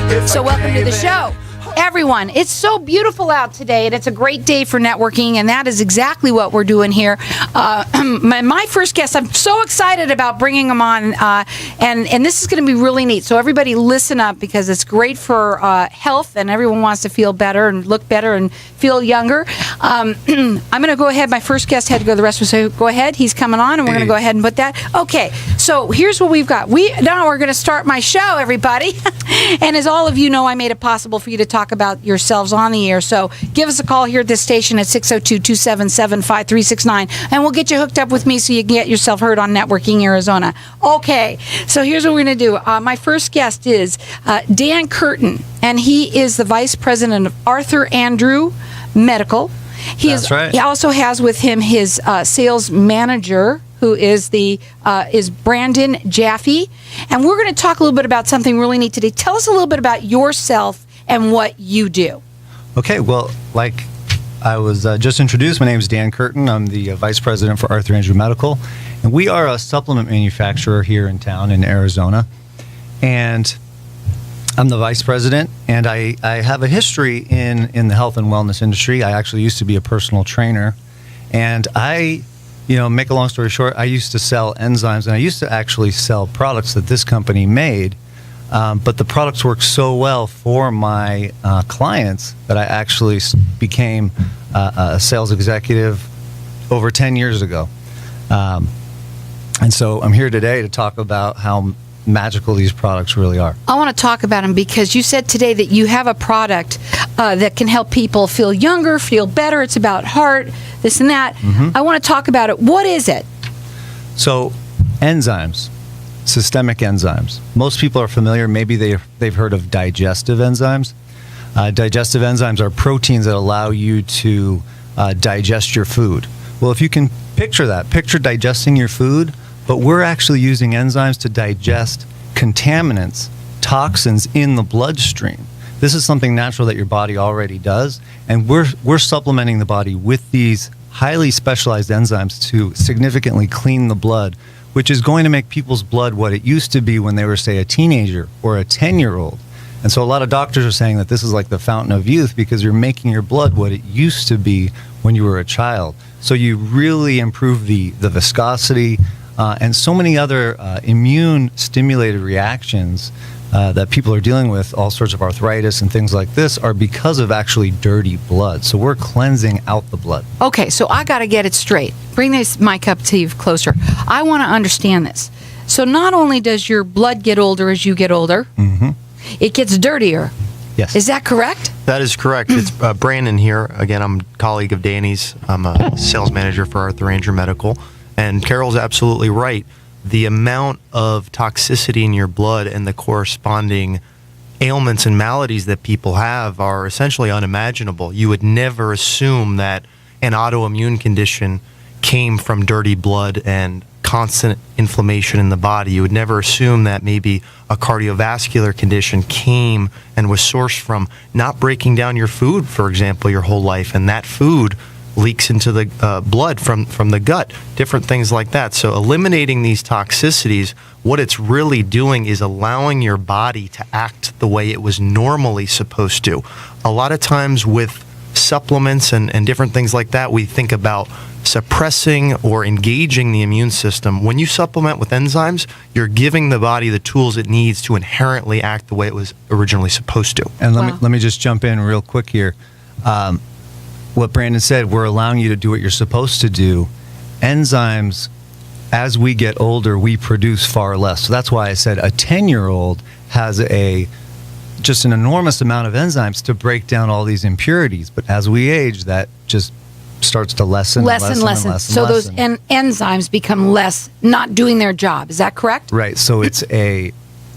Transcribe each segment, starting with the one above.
So welcome to the show, everyone. It's so beautiful out today, and it's a great day for networking, and that is exactly what we're doing here. My first guest, I'm so excited about bringing him on, and this is going to be really neat. So everybody listen up, because it's great for health, and everyone wants to feel better and look better and feel younger. I'm going to go ahead. My first guest had to go the rest of us. So go ahead. He's coming on, and we're going to go ahead and put that. Okay, so here's what we've got. Now we're going to start my show, everybody. And as all of you know, I made it possible for you to talk about yourselves on the air. So give us a call here at this station at 602-277-5369, and we'll get you hooked up with me so you can get yourself heard on Networking Arizona. Okay, so here's what we're going to do. My first guest is Dan Curtin, and he is the Vice President of Arthur Andrew Medical. That's right. He also has with him his sales manager, who is Brandon Jaffe. And we're going to talk a little bit about something really neat today. Tell us a little bit about yourself and what you do. Okay, well, like I was just introduced, my name is Dan Curtin. I'm the Vice President for Arthur Andrew Medical. And we are a supplement manufacturer here in town in Arizona. And I'm the Vice President, and I have a history in the health and wellness industry. I actually used to be a personal trainer. And make a long story short, I used to sell enzymes, and I used to actually sell products that this company made. But the products worked so well for my clients that I actually became a sales executive over 10 years ago. And so I'm here today to talk about how magical these products really are. I want to talk about them because you said today that you have a product that can help people feel younger, feel better. It's about heart, this and that. Mm-hmm. I want to talk about it. What is it? So, enzymes, systemic enzymes. Most people are familiar. Maybe they've heard of digestive enzymes. Digestive enzymes are proteins that allow you to digest your food. Well, if you can picture digesting your food, but we're actually using enzymes to digest contaminants, toxins in the bloodstream. This is something natural that your body already does, and we're supplementing the body with these highly specialized enzymes to significantly clean the blood, which is going to make people's blood what it used to be when they were, say, a teenager or a 10-year-old. And so a lot of doctors are saying that this is like the fountain of youth because you're making your blood what it used to be when you were a child. So you really improve the viscosity, and so many other immune-stimulated reactions that people are dealing with, all sorts of arthritis and things like this, are because of actually dirty blood. So we're cleansing out the blood. Okay, so I got to get it straight. Bring this mic up to you closer. I want to understand this. So not only does your blood get older as you get older, mm-hmm. It gets dirtier. Yes. Is that correct? That is correct. It's Brandon here. Again, I'm a colleague of Danny's. I'm a sales manager for Arthur Andrew Medical. And Carol's absolutely right. The amount of toxicity in your blood and the corresponding ailments and maladies that people have are essentially unimaginable. You would never assume that an autoimmune condition came from dirty blood and constant inflammation in the body. You would never assume that maybe a cardiovascular condition came and was sourced from not breaking down your food, for example, your whole life, and that food leaks into the blood from the gut, different things like that. So eliminating these toxicities, what it's really doing is allowing your body to act the way it was normally supposed to. A lot of times with supplements and different things like that, we think about suppressing or engaging the immune system. When you supplement with enzymes, you're giving the body the tools it needs to inherently act the way it was originally supposed to. And let me just jump in real quick here. What Brandon said, we're allowing you to do what you're supposed to do. Enzymes, as we get older, we produce far less. So that's why I said a 10-year-old has just an enormous amount of enzymes to break down all these impurities. But as we age, that just starts to lessen. So those enzymes become less, not doing their job. Is that correct? Right. So it's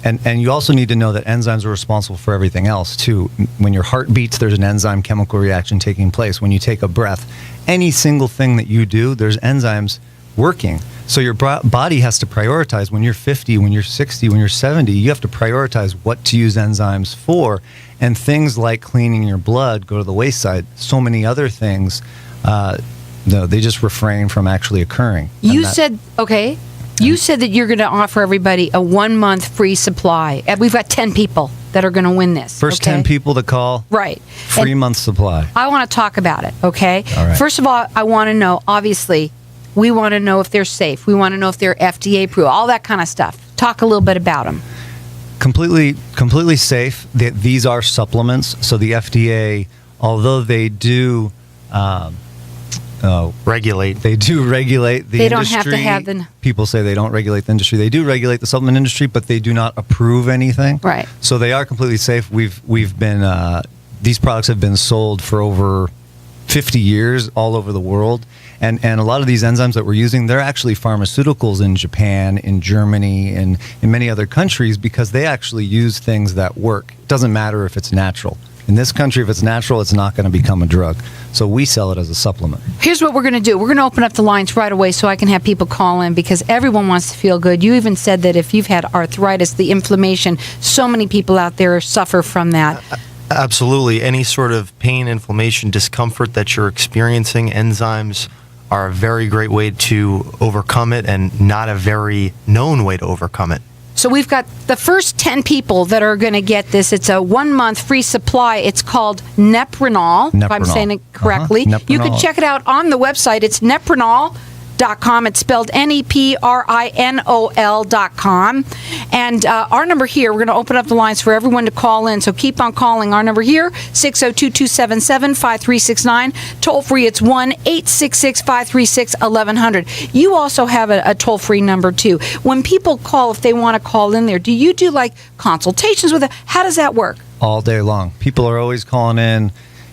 And you also need to know that enzymes are responsible for everything else, too. When your heart beats, there's an enzyme chemical reaction taking place. When you take a breath, any single thing that you do, there's enzymes working. So your body has to prioritize. When you're 50, when you're 60, when you're 70, you have to prioritize what to use enzymes for. And things like cleaning your blood go to the wayside. So many other things, they just refrain from actually occurring. You said, okay. You said that you're going to offer everybody a 1 month free supply. And we've got 10 people that are going to win this. First okay? 10 people to call, Right. free month supply. I want to talk about it, okay? All right. First of all, I want to know, obviously, we want to know if they're safe. We want to know if they're FDA approved, all that kind of stuff. Talk a little bit about them. Completely safe. These are supplements. So the FDA, although they do Regulate. they do regulate the They don't industry. have to have the- People say they don't regulate the industry. They do regulate the supplement industry, but they do not approve anything. Right. So they are completely safe. We've been these products have been sold for over 50 years all over the world. And a lot of these enzymes that we're using, they're actually pharmaceuticals in Japan, in Germany, and in many other countries because they actually use things that work. It doesn't matter if it's natural. In this country, if it's natural, it's not going to become a drug. So we sell it as a supplement. Here's what we're going to do. We're going to open up the lines right away so I can have people call in because everyone wants to feel good. You even said that if you've had arthritis, the inflammation, so many people out there suffer from that. Absolutely. Any sort of pain, inflammation, discomfort that you're experiencing, enzymes are a very great way to overcome it and not a very known way to overcome it. So we've got the first 10 people that are going to get this. It's a 1 month free supply. It's called Neprinol, if I'm Neprinol. saying it correctly. You can Neprinol. check it out on the website. It's Neprinol.com. It's spelled Neprinol.com. And our number here, we're going to open up the lines for everyone to call in. So keep on calling. Our number here, 602-277-5369. Toll free, it's 1-866-536-1100. You also have a toll free number too. When people call, if they want to call in there, do you do like consultations with it? How does that work? All day long. People are always calling in.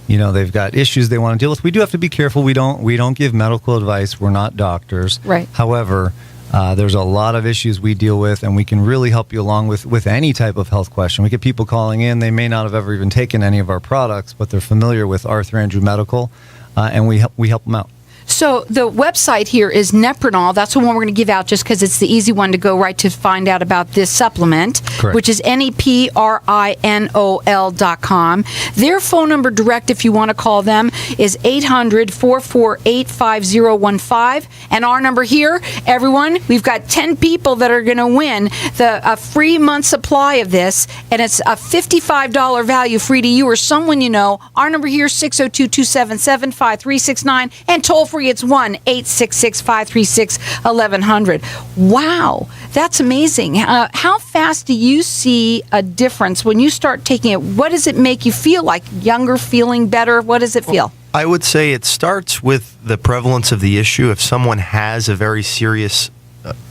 You know, they've got issues they want to deal with. We do have to be careful. We don't give medical advice. We're not doctors. Right. However, there's a lot of issues we deal with, and we can really help you along with any type of health question. We get people calling in. They may not have ever even taken any of our products, but they're familiar with Arthur Andrew Medical, and we help them out. So the website here is Neprinol. That's the one we're going to give out just because it's the easy one to go right to find out about this supplement, Correct. which is Neprinol.com. Their phone number direct, if you want to call them, is 800-448-5015. And our number here, everyone, we've got 10 people that are going to win a free month supply of this, and it's a $55 value free to you or someone you know. Our number here, 602-277-5369, and toll free, it's 1-866-536-1100. Wow, that's amazing. How fast do you see a difference when you start taking it? What does it make you feel like? Younger, feeling better? What does it feel? I would say it starts with the prevalence of the issue. If someone has a very serious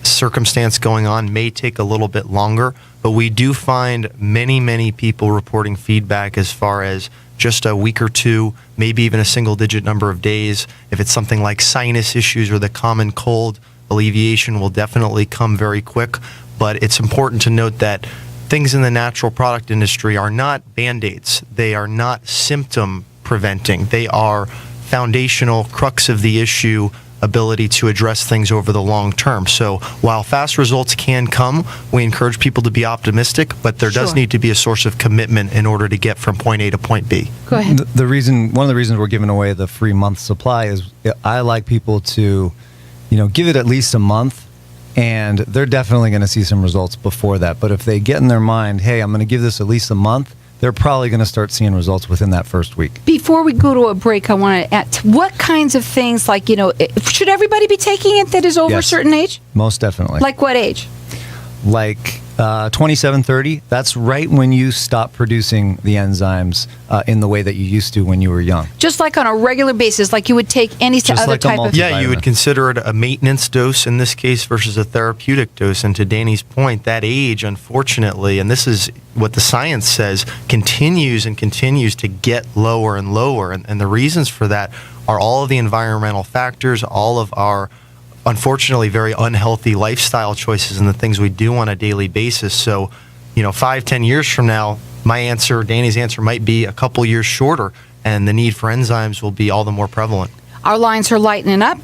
circumstance going on, may take a little bit longer, but we do find many people reporting feedback as far as just a week or two, maybe even a single-digit number of days. If it's something like sinus issues or the common cold, alleviation will definitely come very quick. But it's important to note that things in the natural product industry are not Band-Aids. They are not symptom preventing. They are foundational crux of the issue ability to address things over the long term. So while fast results can come, we encourage people to be optimistic, but there does Sure. need to be a source of commitment in order to get from point A to point B. Go ahead. One of the reasons we're giving away the free month supply is I like people to, give it at least a month, and they're definitely going to see some results before that. But if they get in their mind, hey, I'm going to give this at least a month, they're probably going to start seeing results within that first week. Before we go to a break, I want to add, what kinds of things, should everybody be taking it that is over a Yes. certain age? Most definitely. Like what age? Like 27, 30, that's right when you stop producing the enzymes in the way that you used to when you were young. Just like on a regular basis, like you would take any Just other like a type of... Yeah, you would Vitamin. consider it a maintenance dose in this case versus a therapeutic dose. And to Danny's point, that age, unfortunately, and this is what the science says, continues to get lower and lower. And the reasons for that are all of the environmental factors, all of our unfortunately very unhealthy lifestyle choices and the things we do on a daily basis. So, 5-10 years from now, Danny's answer might be a couple years shorter, and the need for enzymes will be all the more prevalent. Our lines are lightening up,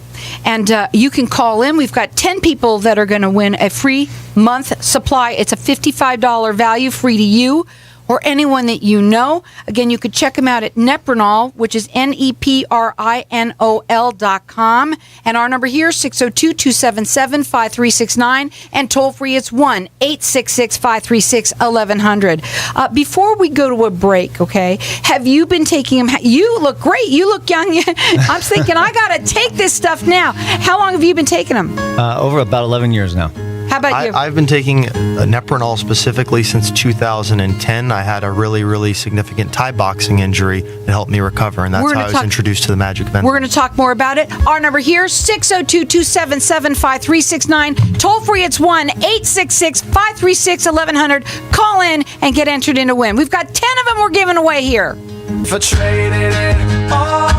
and you can call in. We've got 10 people that are going to win a free month supply. It's a $55 value free to you. or anyone that you know. Again, you could check them out at Neprinol, which is NEPRINOL.com. And our number here is 602-277-5369. And toll free, it's 1-866-536-1100. Before we go to a break, okay, have you been taking them? You look great. You look young. I'm thinking, I got to take this stuff now. How long have you been taking them? Over about 11 years now. How about you? I've been taking Neprinol specifically since 2010. I had a really, really significant Thai boxing injury that helped me recover, and that's how I was introduced to the magic of enzymes. We're going to talk more about it. Our number here, 602-277-5369. Toll free, it's 1-866-536-1100. Call in and get entered in to win. We've got 10 of them we're giving away here. For trading it all.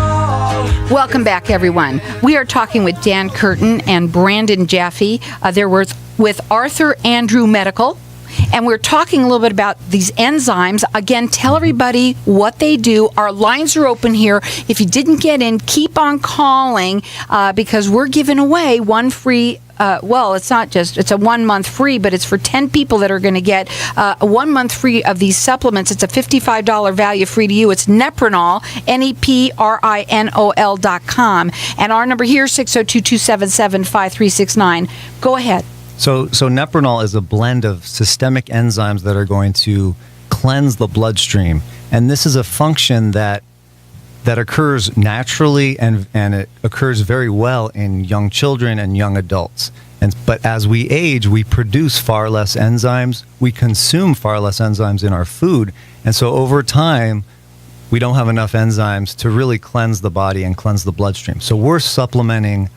Welcome back, everyone. We are talking with Dan Curtin and Brandon Jaffe. They're with Arthur Andrew Medical. And we're talking a little bit about these enzymes. Again, tell everybody what they do. Our lines are open here. If you didn't get in, keep on calling because we're giving away one free. It's not just, it's a 1 month free, but it's for 10 people that are going to get a 1 month free of these supplements. It's a $55 value free to you. It's Neprinol, NEPRINOL.com. And our number here, 602-277-5369. Go ahead. So Neprinol is a blend of systemic enzymes that are going to cleanse the bloodstream. And this is a function that occurs naturally and it occurs very well in young children and young adults. But as we age, we produce far less enzymes. We consume far less enzymes in our food. And so over time, we don't have enough enzymes to really cleanse the body and cleanse the bloodstream. So we're supplementing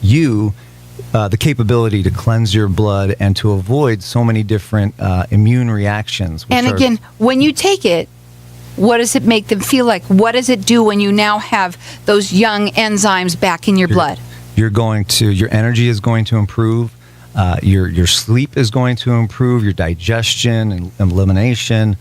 the capability to cleanse your blood and to avoid so many different immune reactions. And again, when you take it, what does it make them feel like? What does it do when you now have those young enzymes back in your blood? Your energy is going to improve. Your sleep is going to improve. Your digestion and elimination,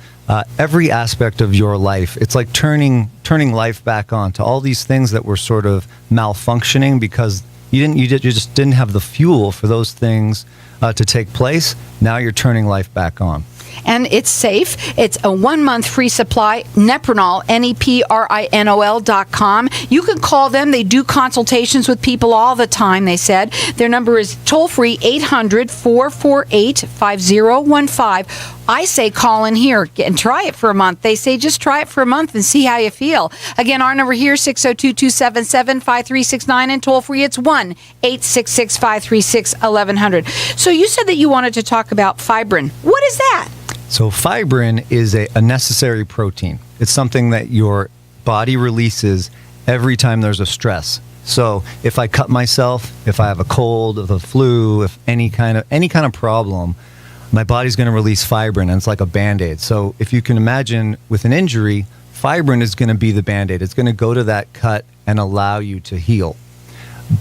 every aspect of your life. It's like turning life back on to all these things that were sort of malfunctioning because you just didn't have the fuel for those things to take place. Now you're turning life back on. And it's safe. It's a 1 month free supply. Neprinol, NEPRINOL.com. You can call them. They do consultations with people all the time, they said. Their number is toll free 800-448-5015. I say call in here and try it for a month. They say just try it for a month and see how you feel. Again, our number here, 602-277-5369, and toll free, it's 1-866-536-1100. So you said that you wanted to talk about fibrin. What is that? So fibrin is a necessary protein. It's something that your body releases every time there's a stress. So if I cut myself, if I have a cold, if a flu, if any kind of problem, my body's going to release fibrin, and it's like a Band-Aid. So if you can imagine with an injury, fibrin is going to be the Band-Aid. It's going to go to that cut and allow you to heal.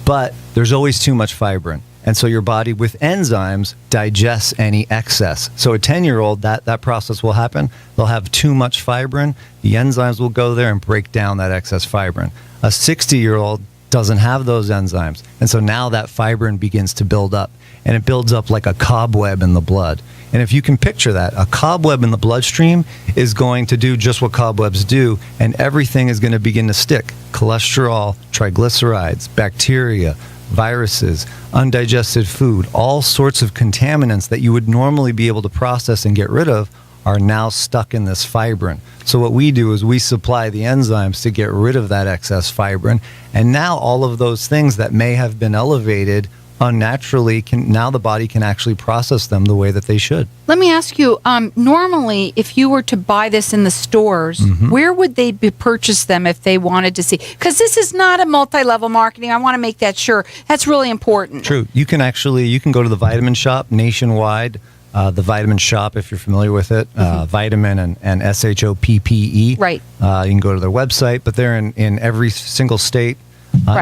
But there's always too much fibrin. And so your body with enzymes digests any excess. So a 10-year-old, that process will happen. They'll have too much fibrin. The enzymes will go there and break down that excess fibrin. A 60-year-old doesn't have those enzymes. And so now that fibrin begins to build up. And it builds up like a cobweb in the blood. And if you can picture that, a cobweb in the bloodstream is going to do just what cobwebs do, and everything is going to begin to stick. Cholesterol, triglycerides, bacteria, viruses, undigested food, all sorts of contaminants that you would normally be able to process and get rid of are now stuck in this fibrin. So what we do is we supply the enzymes to get rid of that excess fibrin, and now all of those things that may have been elevated unnaturally, now the body can actually process them the way that they should. Let me ask you, normally if you were to buy this in the stores, where would they purchase them if they wanted to see? Because this is not a multi-level marketing. I want to make that sure. That's really important. True. You can go to the Vitamin Shop nationwide. The Vitamin Shop, if you're familiar with it, Vitamin and SHOPPE. Right. You can go to their website, but they're in every single state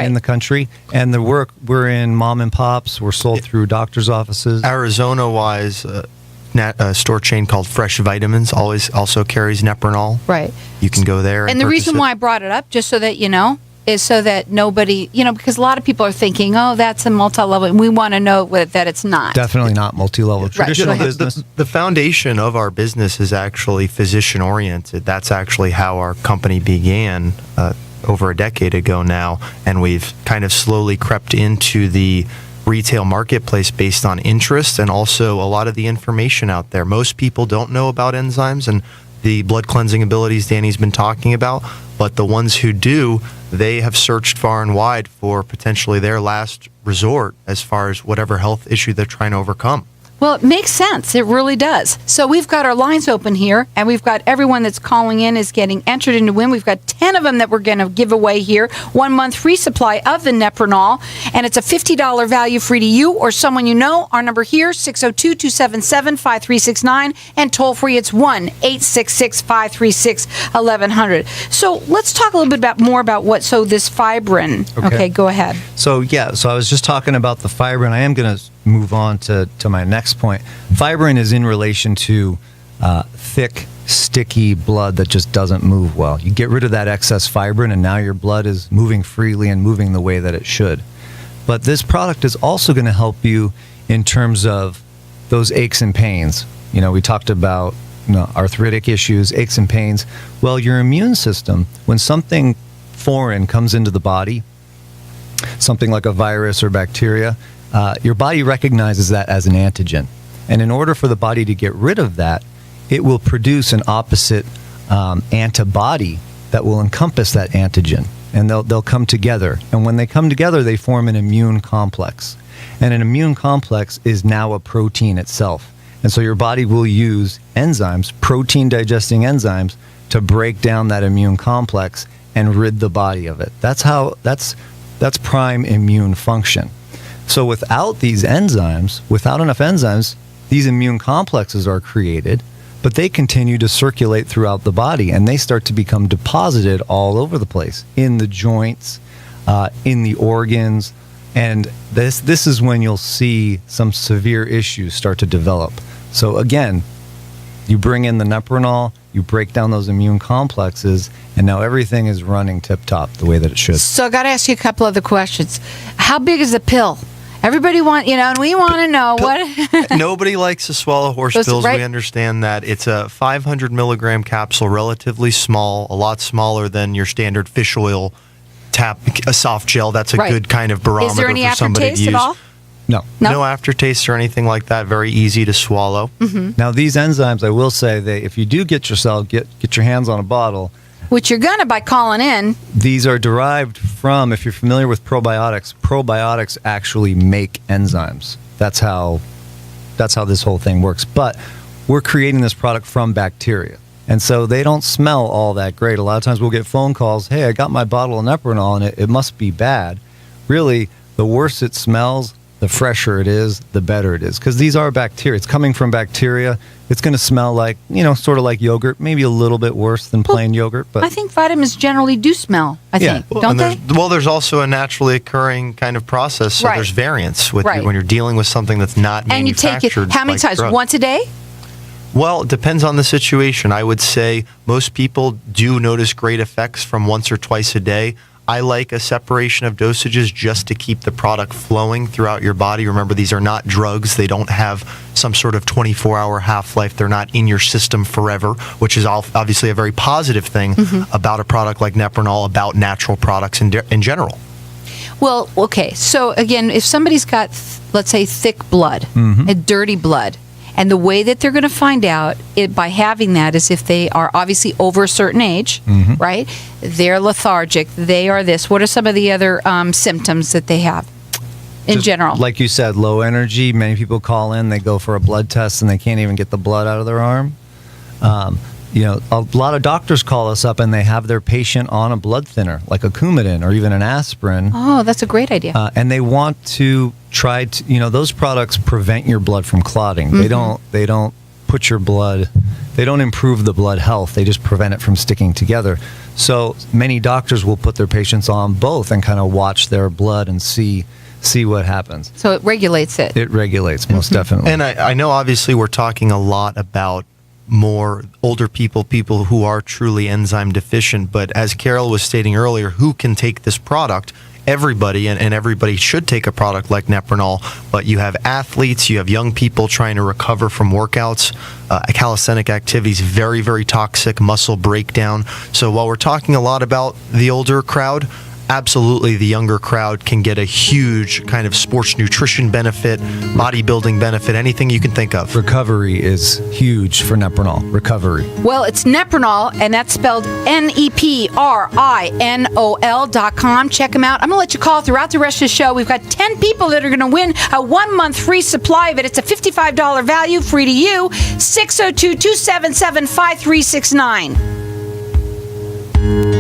in the country. And we're in mom and pops. We're sold through doctor's offices. Arizona-wise, a store chain called Fresh Vitamins also carries Neprinol. Right. You can go there. And the reason why I brought it up, just so that you know, is so that nobody, because a lot of people are thinking, oh, that's a multi-level, and we want to know that it's not. Definitely not multi-level. Traditional Go ahead. business. The foundation of our business is actually physician oriented. That's actually how our company began over a decade ago now, and we've kind of slowly crept into the retail marketplace based on interest and also a lot of the information out there. Most people don't know about enzymes and the blood cleansing abilities Danny's been talking about, but the ones who do, they have searched far and wide for potentially their last resort as far as whatever health issue they're trying to overcome. Well, it makes sense. It really does. So we've got our lines open here, and we've got everyone that's calling in is getting entered into win. We've got 10 of them that we're going to give away here. 1 month free supply of the Nepronol, and it's a $50 value free to you or someone you know. Our number here, 602-277-5369, and toll free, it's 1-866-536-1100. So let's talk a little bit more about this fibrin. Okay, go ahead. So I was just talking about the fibrin. I am going to move on to my next point. Fibrin is in relation to thick, sticky blood that just doesn't move well. You get rid of that excess fibrin, and now your blood is moving freely and moving the way that it should. But this product is also going to help you in terms of those aches and pains. We talked about arthritic issues, aches and pains. Well, your immune system, when something foreign comes into the body, something like a virus or bacteria, your body recognizes that as an antigen. And in order for the body to get rid of that, it will produce an opposite antibody that will encompass that antigen. And they'll come together. And when they come together, they form an immune complex. And an immune complex is now a protein itself. And so your body will use enzymes, protein-digesting enzymes, to break down that immune complex and rid the body of it. That's prime immune function. So without these enzymes, without enough enzymes, these immune complexes are created, but they continue to circulate throughout the body, and they start to become deposited all over the place, in the joints, in the organs, and this is when you'll see some severe issues start to develop. So again, you bring in the Nepronol, you break down those immune complexes, and now everything is running tip-top the way that it should. So I got to ask you a couple other questions. How big is the pill? Everybody and we want to know what. Nobody likes to swallow horse pills. Right? We understand that. It's a 500 milligram capsule, relatively small, a lot smaller than your standard fish oil a soft gel. That's a good kind of barometer for somebody to use. Is there any aftertaste at all? No aftertaste or anything like that. Very easy to swallow. Mm-hmm. Now these enzymes, I will say, if you do get your hands on a bottle, which you're gonna by calling in. These are derived from, if you're familiar with probiotics actually make enzymes. That's how this whole thing works. But we're creating this product from bacteria. And so they don't smell all that great. A lot of times we'll get phone calls, hey, I got my bottle of Nepronol and it must be bad. Really, the worse it smells, the fresher it is, the better it is. Because these are bacteria. It's coming from bacteria. It's going to smell like, sort of like yogurt, maybe a little bit worse than plain yogurt. But I think vitamins generally do smell, I think, don't they? There's also a naturally occurring kind of process, so there's variance with when you're dealing with something that's not manufactured. And you take it how many times? Drugs. Once a day? Well, it depends on the situation. I would say most people do notice great effects from once or twice a day. I like a separation of dosages just to keep the product flowing throughout your body. Remember, these are not drugs. They don't have some sort of 24-hour half-life. They're not in your system forever, which is obviously a very positive thing about a product like Nepronol, about natural products in general. Well, okay. So, again, if somebody's got, let's say, thick blood, dirty blood, and the way that they're going to find out by having that is if they are obviously over a certain age, right? They're lethargic. They are this. What are some of the other symptoms that they have in general? Like you said, low energy. Many people call in, they go for a blood test, and they can't even get the blood out of their arm. A lot of doctors call us up, and they have their patient on a blood thinner, like a Coumadin or even an aspirin. Oh, that's a great idea. And they want to try to, those products prevent your blood from clotting. They don't put your blood, they don't improve the blood health. They just prevent it from sticking together. So many doctors will put their patients on both and kind of watch their blood and see what happens. So it regulates it. It regulates, most definitely. And I know obviously we're talking a lot about more older people who are truly enzyme deficient. But as Carol was stating earlier, who can take this product? Everybody, and everybody should take a product like Nepronol, but you have athletes, you have young people trying to recover from workouts. Calisthenic activities, very, very toxic, muscle breakdown. So while we're talking a lot about the older crowd, absolutely the younger crowd can get a huge kind of sports nutrition benefit, bodybuilding benefit, anything you can think of. Recovery is huge for Nepronol. Recovery. Well, it's Nepronol, and that's spelled NEPRINOL.com. Check them out. I'm going to let you call throughout the rest of the show. We've got 10 people that are going to win a 1-month free supply of it. It's a $55 value, free to you. 602-277-5369.